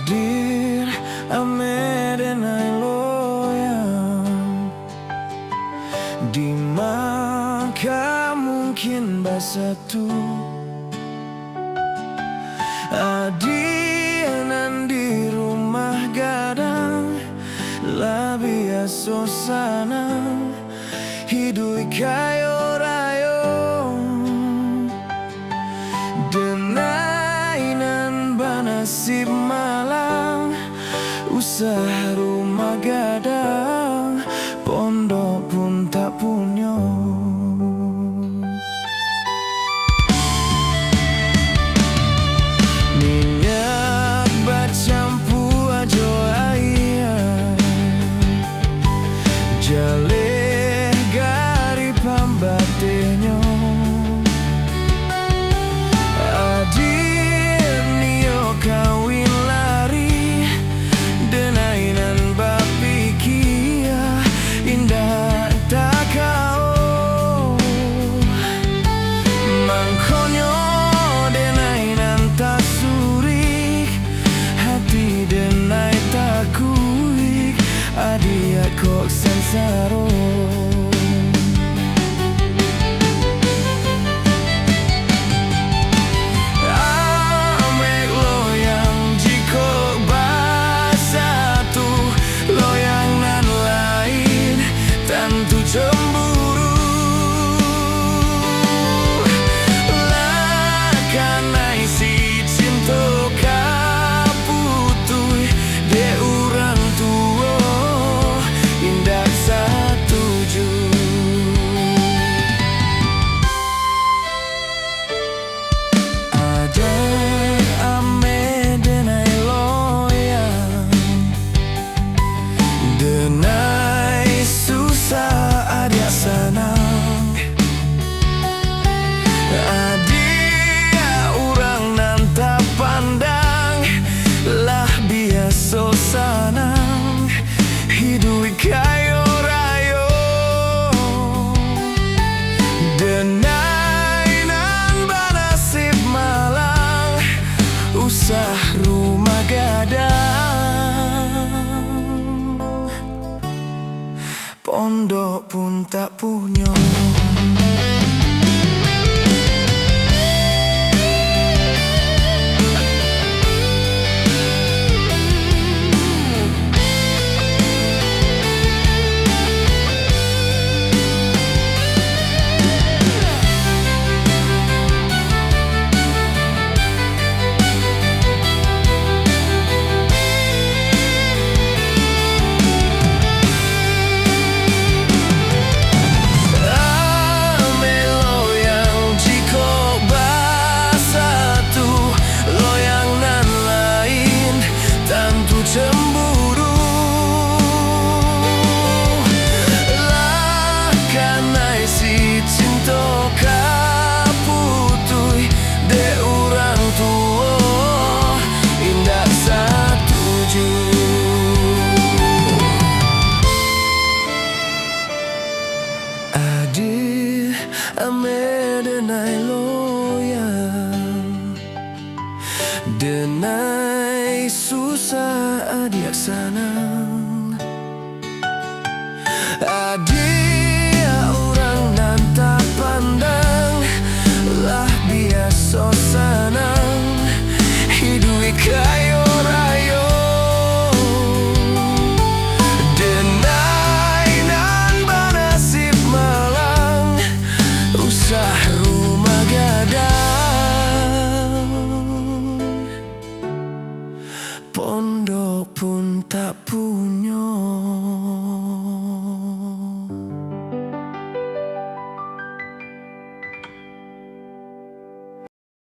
Adir amedenai loyang di maka mungkin basatu adianan di rumah gadang labia sosana hidui kayo rayo denainan banasib malang usaha rumah gadang pondok pun tak punya. Minyak bercampur ajo air jale gari pambatenyo adir niyo kawin lari denainan bapikia indah tak kau mangkonyo denainan tak surik hati denai tak kuik adia kok sensaro. Denai susah adia senang adia orang nan tak pandang lah biasa sanang hidui kayo rayo denai nan banasib malang usah rumah gadang pondok pun tak punya. Adir amedenai loyang denai susah adia sanang adir